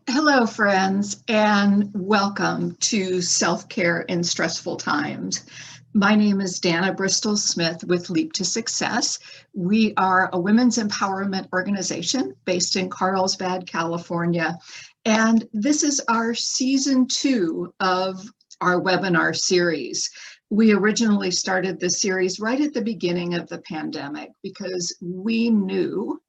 Hello, friends, and welcome to Self-Care in Stressful Times. My name is Dana Bristol Smith with Leap to Success. We are a women's empowerment organization based in Carlsbad, California, and this is our season 2 of our webinar series. We originally started this series right at the beginning of the pandemic because we knew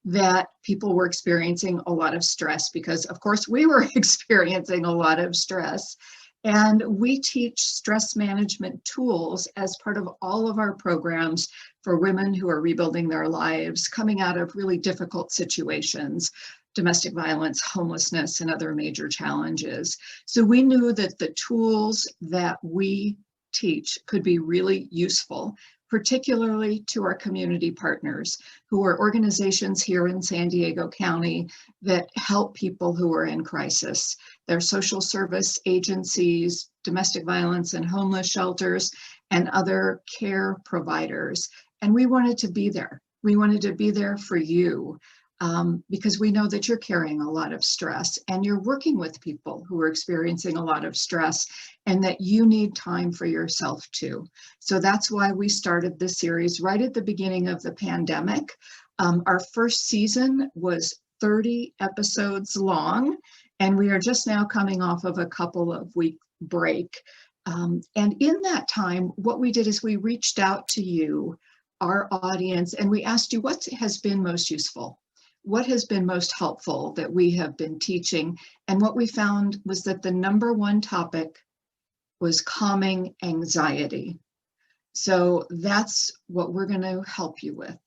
that people were experiencing a lot of stress because, of course, we were experiencing a lot of stress. And we teach stress management tools as part of all of our programs for women who are rebuilding their lives, coming out of really difficult situations, domestic violence, homelessness, and other major challenges. So we knew that the tools that we teach could be really useful, particularly to our community partners, who are organizations here in San Diego County that help people who are in crisis. They're social service agencies, domestic violence and homeless shelters, and other care providers. And we wanted to be there. We wanted to be there for you. Because we know that you're carrying a lot of stress and you're working with people who are experiencing a lot of stress and that you need time for yourself too. So that's why we started this series right at the beginning of the pandemic. Our first season was 30 episodes long, and we are just now coming off of a couple of week break. And in that time, what we did is we reached out to you, our audience, and we asked you what has been most useful. What has been most helpful that we have been teaching? And what we found was that the number one topic was calming anxiety. So that's what we're going to help you with,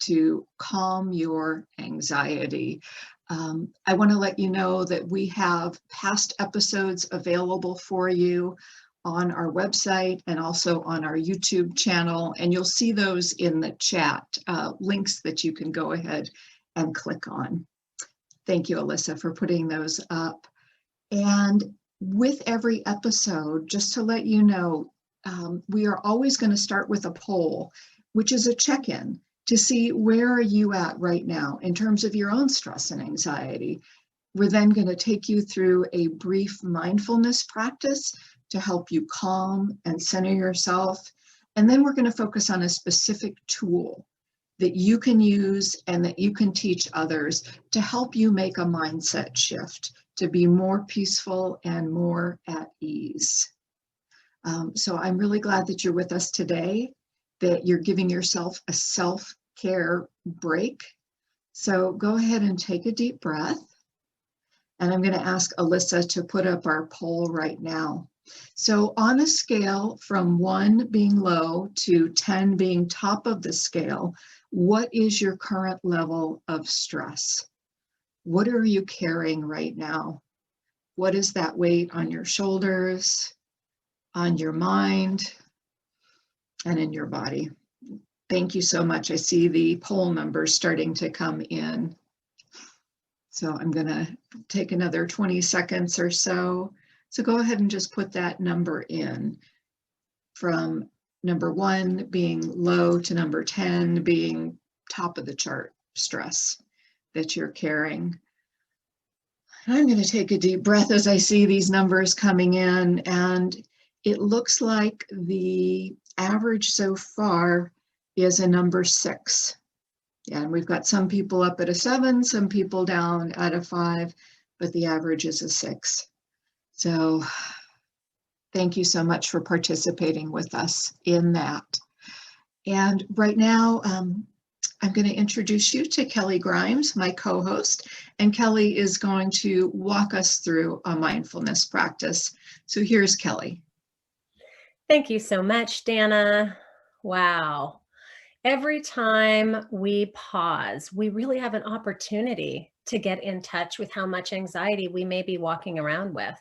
to calm your anxiety. I want to let you know that we have past episodes available for you on our website and also on our YouTube channel, and you'll see those in the chat, links that you can go ahead and click on. Thank you, Alyssa, for putting those up. And with every episode, just to let you know, we are always going to start with a poll, which is a check-in to see where are you at right now in terms of your own stress and anxiety. We're then going to take you through a brief mindfulness practice to help you calm and center yourself. And then we're going to focus on a specific tool that you can use and that you can teach others to help you make a mindset shift, to be more peaceful and more at ease. So I'm really glad that you're with us today, that you're giving yourself a self-care break. So go ahead and take a deep breath. And I'm going to ask Alyssa to put up our poll right now. So on a scale from 1 being low to 10 being top of the scale, what is your current level of stress? What are you carrying right now? What is that weight on your shoulders, on your mind, and in your body? Thank you so much. I see the poll numbers starting to come in. So I'm going to take another 20 seconds or so. So go ahead and just put that number in, from number 1 being low to number 10 being top of the chart stress that you're carrying. I'm going to take a deep breath as I see these numbers coming in, and it looks like the average so far is a number 6. And we've got some people up at a 7, some people down at a 5, but the average is a 6. So thank you so much for participating with us in that. And right now, I'm going to introduce you to Kelly Grimes, my co-host, and Kelly is going to walk us through a mindfulness practice. So here's Kelly. Thank you so much, Dana. Wow. Every time we pause, we really have an opportunity to get in touch with how much anxiety we may be walking around with.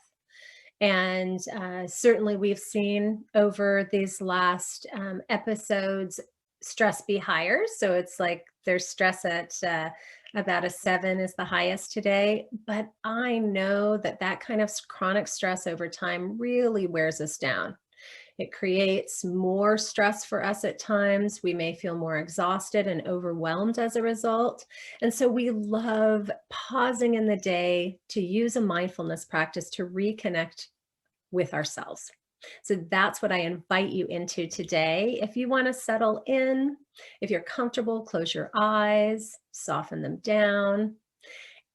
And certainly we've seen over these last episodes, stress be higher. So it's like there's stress at about a 7 is the highest today. But I know that that kind of chronic stress over time really wears us down. It creates more stress for us at times. We may feel more exhausted and overwhelmed as a result. And so we love pausing in the day to use a mindfulness practice to reconnect with ourselves. So that's what I invite you into today. If you want to settle in, if you're comfortable, close your eyes, soften them down,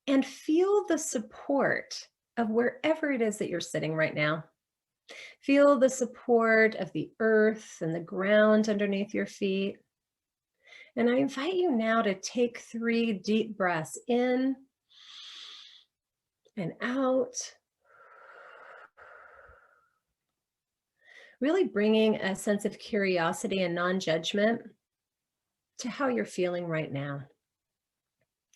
and feel the support of wherever it is that you're sitting right now. Feel the support of the earth and the ground underneath your feet. And I invite you now to take 3 deep breaths in and out, really bringing a sense of curiosity and non-judgment to how you're feeling right now.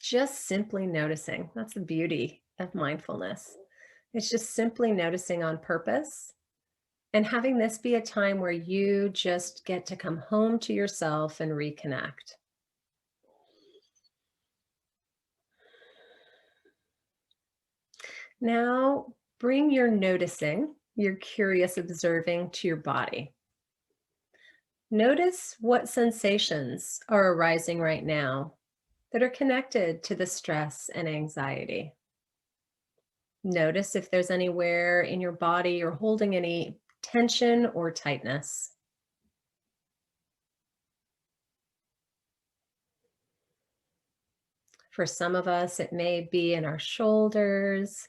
Just simply noticing. That's the beauty of mindfulness. It's just simply noticing on purpose and having this be a time where you just get to come home to yourself and reconnect. Now, bring your noticing, your curious observing to your body. Notice what sensations are arising right now that are connected to the stress and anxiety. Notice if there's anywhere in your body you're holding any tension or tightness. For some of us, it may be in our shoulders,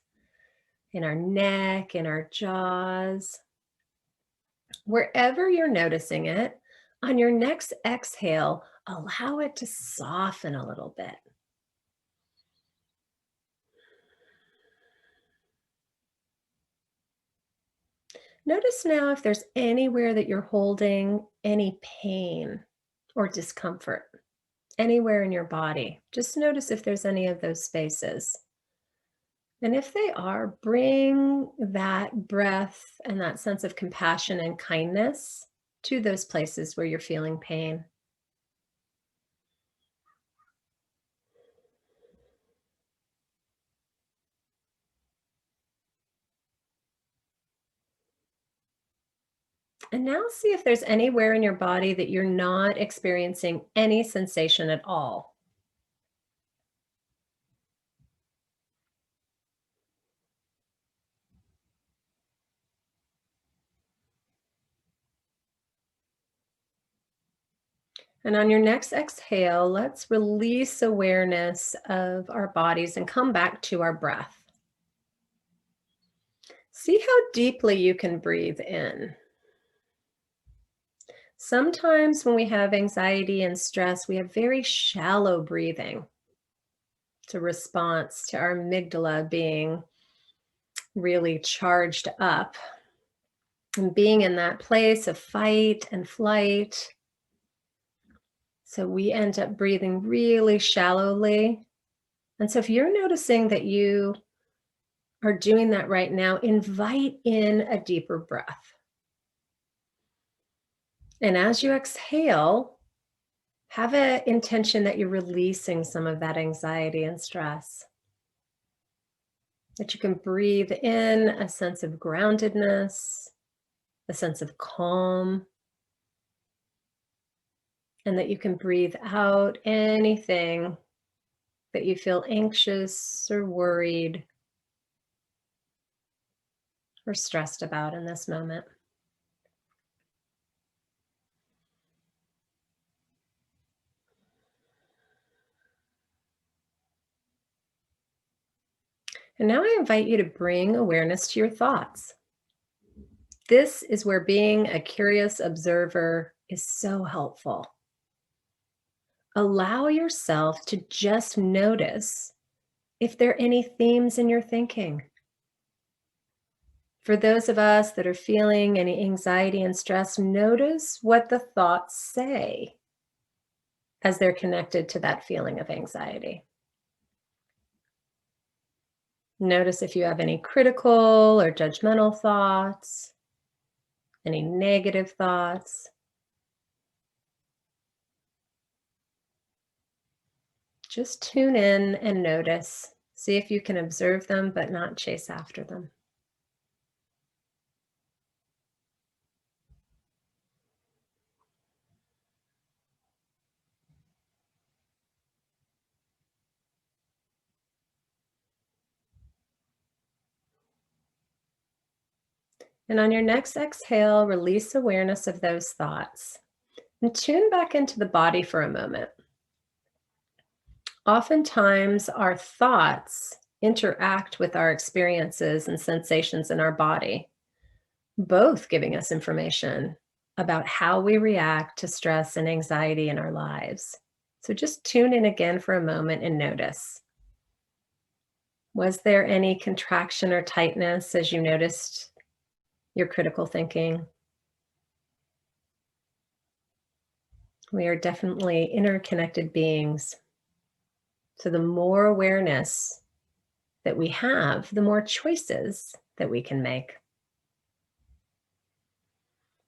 in our neck, in our jaws. Wherever you're noticing it, on your next exhale, allow it to soften a little bit. Notice now if there's anywhere that you're holding any pain or discomfort, anywhere in your body. Just notice if there's any of those spaces. And if they are, bring that breath and that sense of compassion and kindness to those places where you're feeling pain. And now see if there's anywhere in your body that you're not experiencing any sensation at all. And on your next exhale, let's release awareness of our bodies and come back to our breath. See how deeply you can breathe in. Sometimes when we have anxiety and stress, we have very shallow breathing. It's a response to our amygdala being really charged up and being in that place of fight and flight. So we end up breathing really shallowly. And so if you're noticing that you are doing that right now, invite in a deeper breath. And as you exhale, have an intention that you're releasing some of that anxiety and stress. That you can breathe in a sense of groundedness, a sense of calm, and that you can breathe out anything that you feel anxious or worried or stressed about in this moment. And now I invite you to bring awareness to your thoughts. This is where being a curious observer is so helpful. Allow yourself to just notice if there are any themes in your thinking. For those of us that are feeling any anxiety and stress, notice what the thoughts say as they're connected to that feeling of anxiety. Notice if you have any critical or judgmental thoughts, any negative thoughts. Just tune in and notice. See if you can observe them, but not chase after them. And on your next exhale, release awareness of those thoughts and tune back into the body for a moment. Oftentimes, our thoughts interact with our experiences and sensations in our body, both giving us information about how we react to stress and anxiety in our lives. So just tune in again for a moment and notice. Was there any contraction or tightness as you noticed your critical thinking? We are definitely interconnected beings. So the more awareness that we have, the more choices that we can make.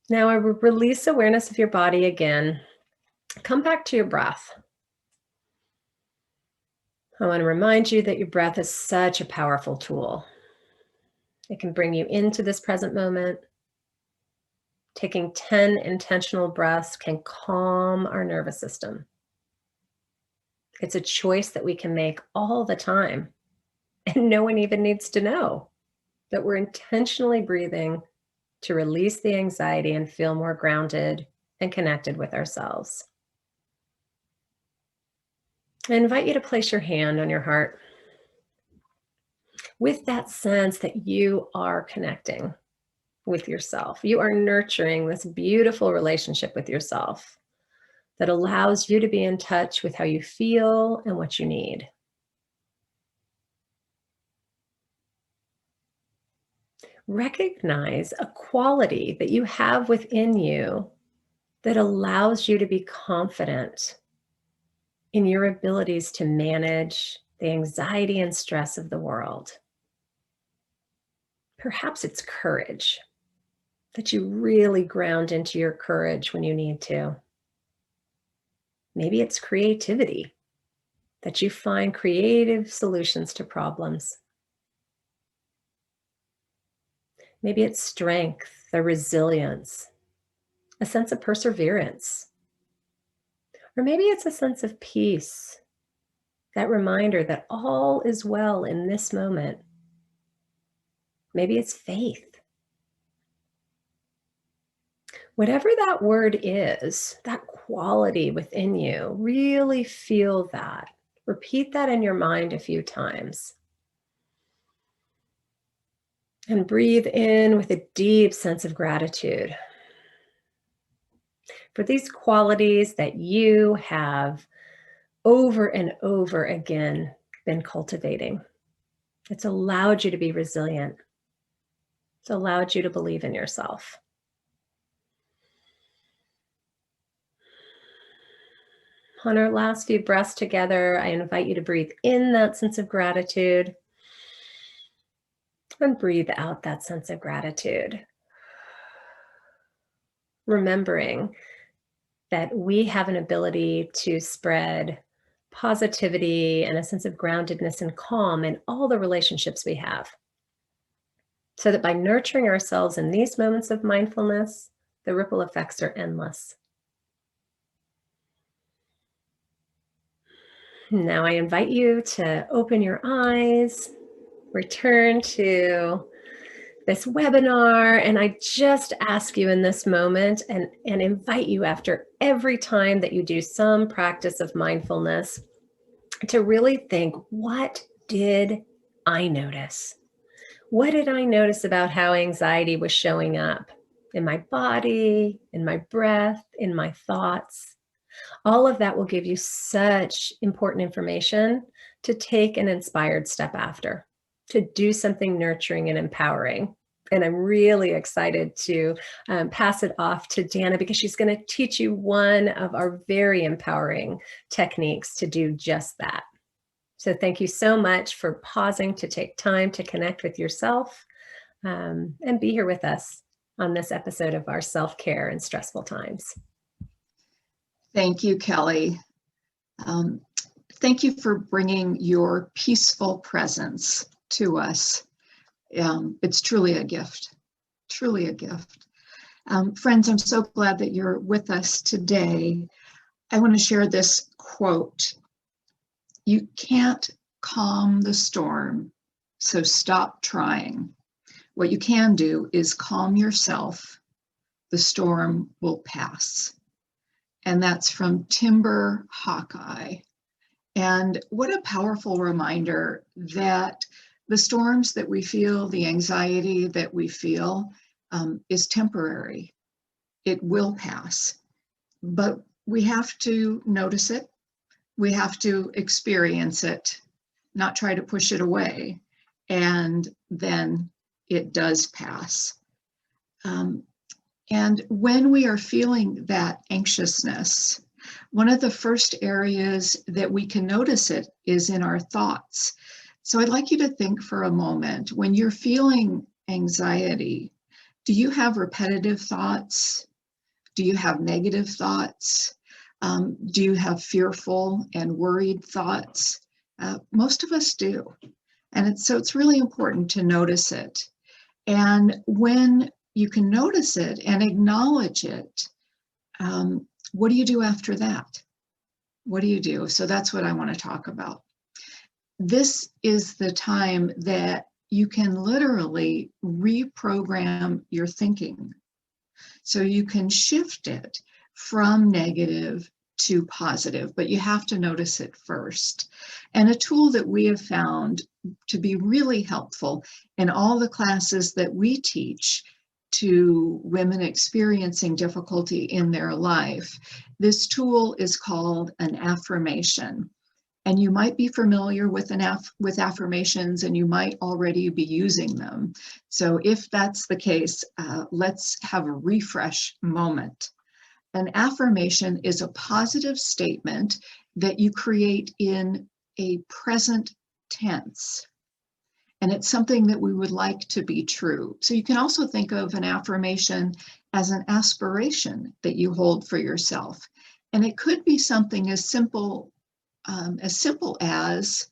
Now, I will release awareness of your body again. Come back to your breath. I want to remind you that your breath is such a powerful tool. It can bring you into this present moment. Taking 10 intentional breaths can calm our nervous system. It's a choice that we can make all the time. And no one even needs to know that we're intentionally breathing to release the anxiety and feel more grounded and connected with ourselves. I invite you to place your hand on your heart with that sense that you are connecting with yourself. You are nurturing this beautiful relationship with yourself that allows you to be in touch with how you feel and what you need. Recognize a quality that you have within you that allows you to be confident in your abilities to manage the anxiety and stress of the world. Perhaps it's courage, that you really ground into your courage when you need to. Maybe it's creativity, that you find creative solutions to problems. Maybe it's strength, or resilience, a sense of perseverance. Or maybe it's a sense of peace, that reminder that all is well in this moment. Maybe it's faith. Whatever that word is, that quality within you, really feel that. Repeat that in your mind a few times. And breathe in with a deep sense of gratitude for these qualities that you have over and over again been cultivating. It's allowed you to be resilient. It's allowed you to believe in yourself. On our last few breaths together, I invite you to breathe in that sense of gratitude and breathe out that sense of gratitude. Remembering that we have an ability to spread positivity and a sense of groundedness and calm in all the relationships we have. So that by nurturing ourselves in these moments of mindfulness, the ripple effects are endless. Now I invite you to open your eyes, return to this webinar, and I just ask you in this moment and invite you after every time that you do some practice of mindfulness to really think, what did I notice? What did I notice about how anxiety was showing up in my body, in my breath, in my thoughts? All of that will give you such important information to take an inspired step after, to do something nurturing and empowering. And I'm really excited to pass it off to Dana because she's going to teach you one of our very empowering techniques to do just that. So thank you so much for pausing to take time to connect with yourself and be here with us on this episode of our self-care in stressful times. Thank you, Kelly. Thank you for bringing your peaceful presence to us. It's truly a gift, truly a gift. Friends, I'm so glad that you're with us today. I want to share this quote. You can't calm the storm, so stop trying. What you can do is calm yourself. The storm will pass. And that's from Timber Hawkeye. And what a powerful reminder that the storms that we feel, the anxiety that we feel, is temporary. It will pass. But we have to notice it. We have to experience it, not try to push it away. And then it does pass. And when we are feeling that anxiousness, one of the first areas that we can notice it is in our thoughts. So I'd like you to think for a moment, when you're feeling anxiety, do you have repetitive thoughts? Do you have negative thoughts? Do you have fearful and worried thoughts? Most of us do. And it's really important to notice it. And when you can notice it and acknowledge it, what do you do after that? What do you do? So that's what I want to talk about. This is the time that you can literally reprogram your thinking. So you can shift it from negative to positive, but you have to notice it first. And a tool that we have found to be really helpful in all the classes that we teach to women experiencing difficulty in their life, this tool is called an affirmation. And you might be familiar with affirmations, and you might already be using them. So if that's the case, let's have a refresh moment. An affirmation is a positive statement that you create in a present tense. And it's something that we would like to be true. So you can also think of an affirmation as an aspiration that you hold for yourself. And it could be something as simple as,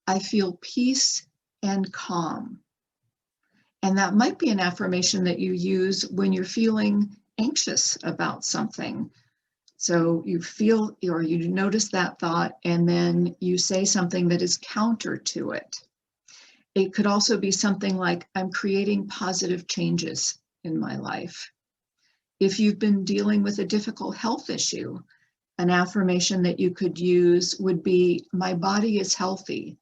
I feel peace and calm. And that might be an affirmation that you use when you're feeling anxious about something. So you feel, or you notice that thought, and then you say something that is counter to it. It could also be something like, I'm creating positive changes in my life. If you've been dealing with a difficult health issue, an affirmation that you could use would be, my body is healthy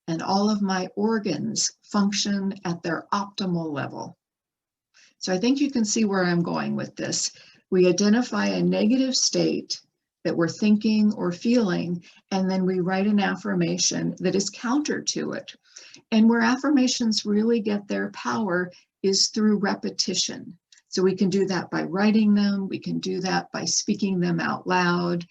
and all of my organs function at their optimal level. So I think you can see where I'm going with this. We identify a negative state that we're thinking or feeling, and then we write an affirmation that is counter to it. And where affirmations really get their power is through repetition. So we can do that by writing them. We can do that by speaking them out loud.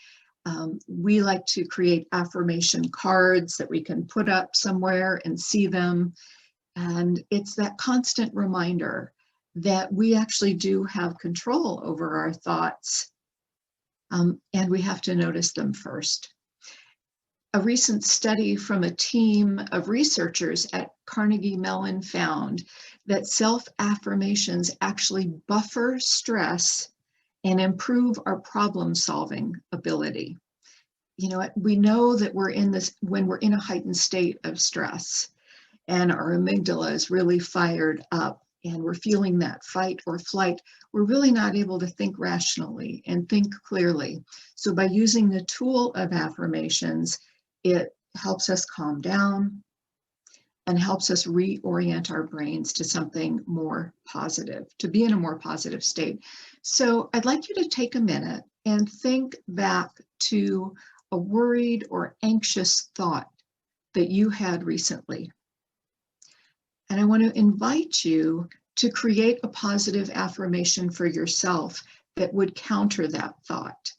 We like to create affirmation cards that we can put up somewhere and see them. And it's that constant reminder that we actually do have control over our thoughts, and we have to notice them first. A recent study from a team of researchers at Carnegie Mellon found that self-affirmations actually buffer stress and improve our problem-solving ability. You know, we know that when we're in a heightened state of stress and our amygdala is really fired up and we're feeling that fight or flight, we're really not able to think rationally and think clearly. So by using the tool of affirmations, it helps us calm down and helps us reorient our brains to something more positive, to be in a more positive state. So I'd like you to take a minute and think back to a worried or anxious thought that you had recently. And I want to invite you to create a positive affirmation for yourself that would counter that thought.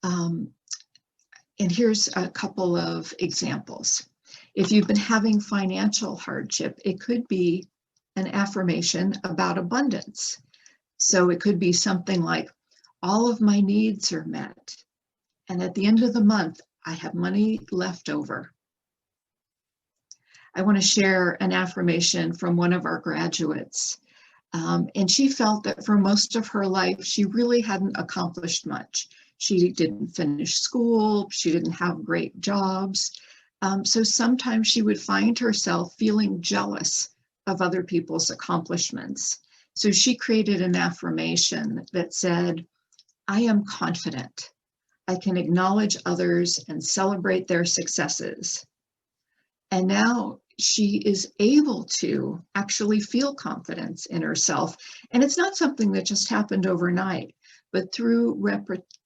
And here's a couple of examples. If you've been having financial hardship, it could be an affirmation about abundance. So it could be something like, all of my needs are met. And at the end of the month, I have money left over. I want to share an affirmation from one of our graduates. And she felt that for most of her life, she really hadn't accomplished much. She didn't finish school. She didn't have great jobs. So sometimes she would find herself feeling jealous of other people's accomplishments. So she created an affirmation that said, I am confident. I can acknowledge others and celebrate their successes. And now she is able to actually feel confidence in herself. And it's not something that just happened overnight, but through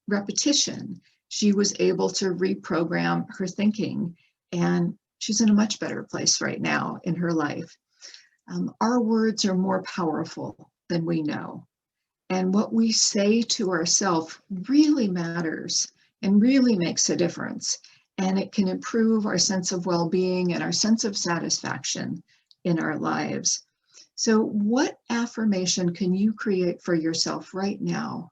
repetition, she was able to reprogram her thinking. And she's in a much better place right now in her life. Our words are more powerful than we know. And what we say to ourselves really matters and really makes a difference. And it can improve our sense of well-being and our sense of satisfaction in our lives. So what affirmation can you create for yourself right now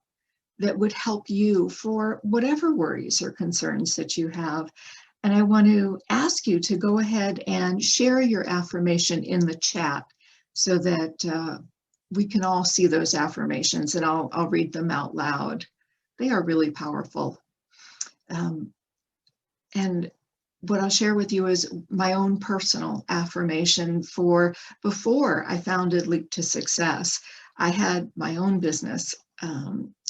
that would help you for whatever worries or concerns that you have? And I want to ask you to go ahead and share your affirmation in the chat so that we can all see those affirmations, and I'll read them out loud. They are really powerful. And what I'll share with you is my own personal affirmation for before I founded Leap to Success. I had my own business,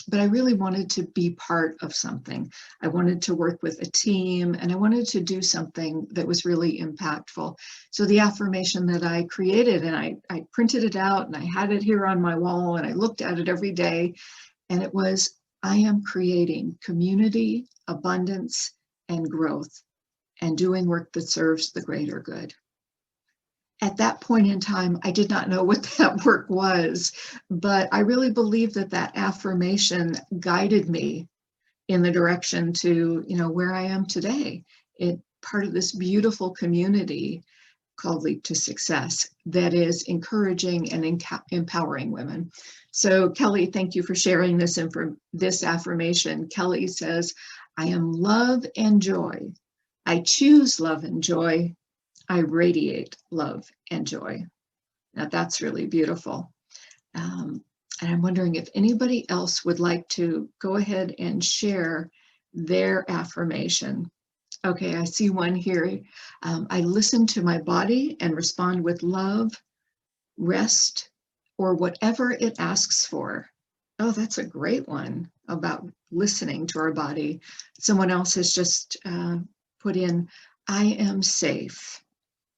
but I really wanted to be part of something. I wanted to work with a team, and I wanted to do something that was really impactful. So the affirmation that I created, and I printed it out, and I had it here on my wall, and I looked at it every day, and it was, I am creating community, abundance, and growth, and doing work that serves the greater good. At that point in time, I did not know what that work was, but I really believe that that affirmation guided me in the direction to, where I am today. It part of this beautiful community called Leap to Success that is encouraging and empowering women. So Kelly, thank you for sharing this affirmation. Kelly says, I am love and joy. I choose love and joy. I radiate love and joy. Now that's really beautiful. And I'm wondering if anybody else would like to go ahead and share their affirmation. Okay, I see one here. I listen to my body and respond with love, rest, or whatever it asks for. Oh, that's a great one about listening to our body. Someone else has just put in, I am safe.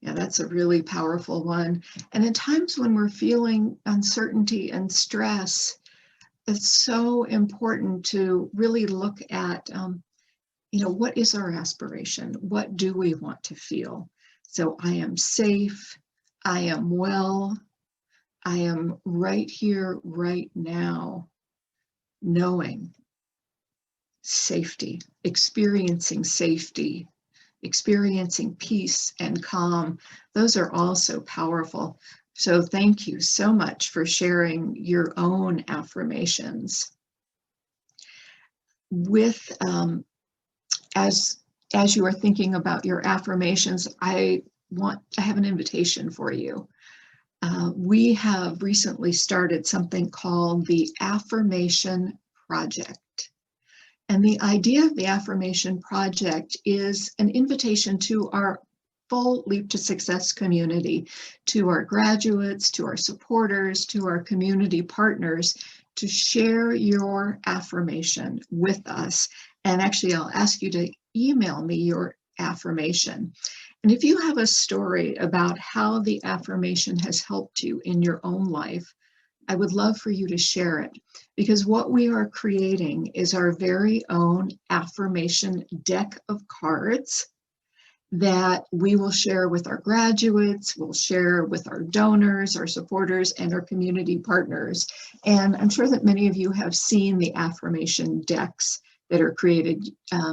Yeah, that's a really powerful one. And in times when we're feeling uncertainty and stress, it's so important to really look at, what is our aspiration? What do we want to feel? So I am safe. I am well. I am right here, right now, knowing safety, experiencing peace and calm. Those are also powerful. So thank you so much for sharing your own affirmations. With as you are thinking about your affirmations, I have an invitation for you. We have recently started something called the Affirmation Project. And the idea of the Affirmation Project is an invitation to our full Leap to Success community, to our graduates, to our supporters, to our community partners, to share your affirmation with us. And actually, I'll ask you to email me your affirmation. And if you have a story about how the affirmation has helped you in your own life, I would love for you to share it, because what we are creating is our very own affirmation deck of cards that we will share with our graduates, we'll share with our donors, our supporters, and our community partners. And I'm sure that many of you have seen the affirmation decks that are created.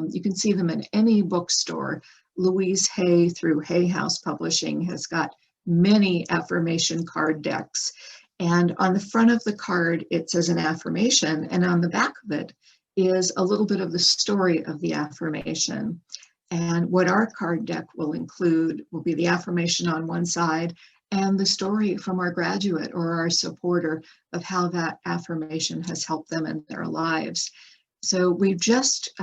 You can see them in any bookstore. Louise Hay through Hay House Publishing has got many affirmation card decks. And on the front of the card, it says an affirmation, and on the back of it is a little bit of the story of the affirmation. And what our card deck will include will be the affirmation on one side and the story from our graduate or our supporter of how that affirmation has helped them in their lives. So we've just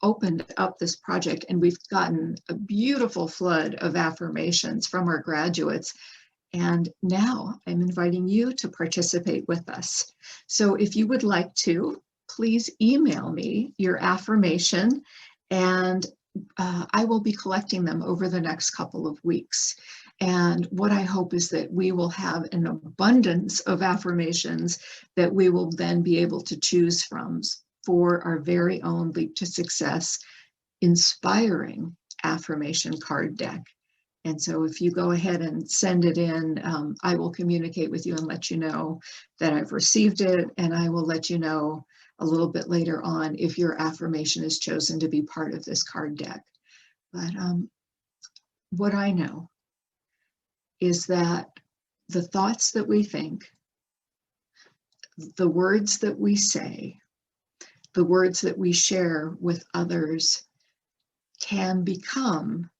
opened up this project, and we've gotten a beautiful flood of affirmations from our graduates. And now I'm inviting you to participate with us. So if you would like to, please email me your affirmation, and I will be collecting them over the next couple of weeks. And what I hope is that we will have an abundance of affirmations that we will then be able to choose from for our very own Leap to Success inspiring affirmation card deck. And so if you go ahead and send it in, I will communicate with you and let you know that I've received it, and I will let you know a little bit later on if your affirmation is chosen to be part of this card deck. But what I know is that the thoughts that we think, the words that we say, the words that we share with others can become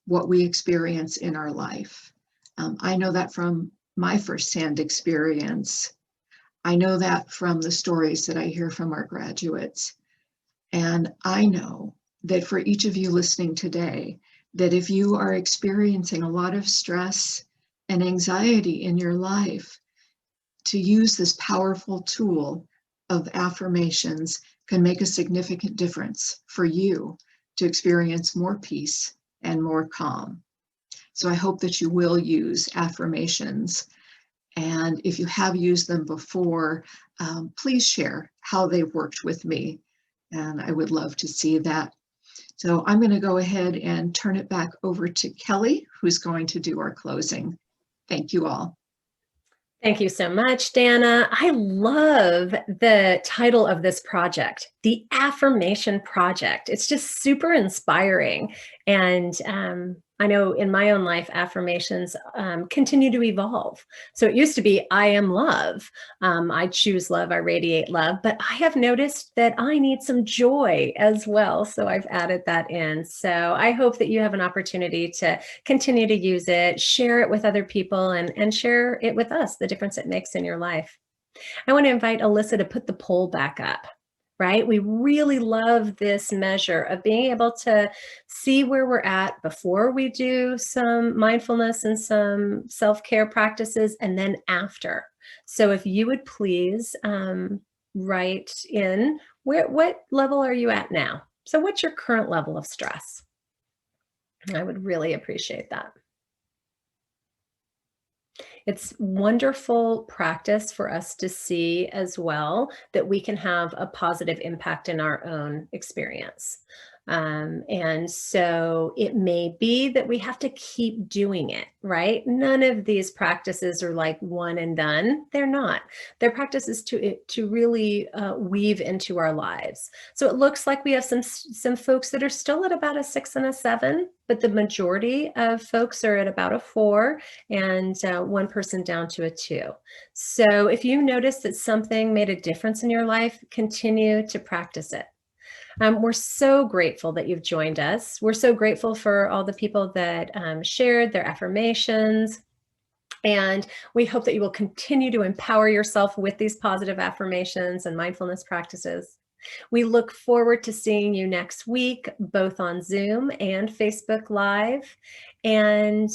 what we experience in our life. I know that from my firsthand experience. I know that from the stories that I hear from our graduates. And I know that for each of you listening today, that if you are experiencing a lot of stress and anxiety in your life, to use this powerful tool of affirmations can make a significant difference for you to experience more peace and more calm. So I hope that you will use affirmations. And if you have used them before, please share how they've worked with me. And I would love to see that. So I'm going to go ahead and turn it back over to Kelly, who's going to do our closing. Thank you all. Thank you so much, Dana. I love the title of this project, the Affirmation Project. It's just super inspiring. And I know in my own life, affirmations continue to evolve. So it used to be, I am love. I choose love, I radiate love. But I have noticed that I need some joy as well. So I've added that in. So I hope that you have an opportunity to continue to use it, share it with other people, and share it with us, the difference it makes in your life. I want to invite Alyssa to put the poll back up. Right? We really love this measure of being able to see where we're at before we do some mindfulness and some self-care practices, and then after. So if you would please write in what level are you at now? So what's your current level of stress? I would really appreciate that. It's wonderful practice for us to see as well that we can have a positive impact in our own experience. And so it may be that we have to keep doing it, right? None of these practices are like one and done. They're not. They're practices to really weave into our lives. So it looks like we have some folks that are still at about a 6 and a 7, but the majority of folks are at about a 4, and one person down to a 2. So if you notice that something made a difference in your life, continue to practice it. We're so grateful that you've joined us. We're so grateful for all the people that shared their affirmations. And we hope that you will continue to empower yourself with these positive affirmations and mindfulness practices. We look forward to seeing you next week, both on Zoom and Facebook Live. And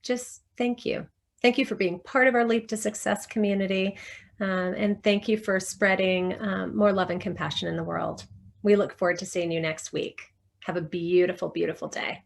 just thank you. Thank you for being part of our Leap to Success community. And thank you for spreading more love and compassion in the world. We look forward to seeing you next week. Have a beautiful, beautiful day.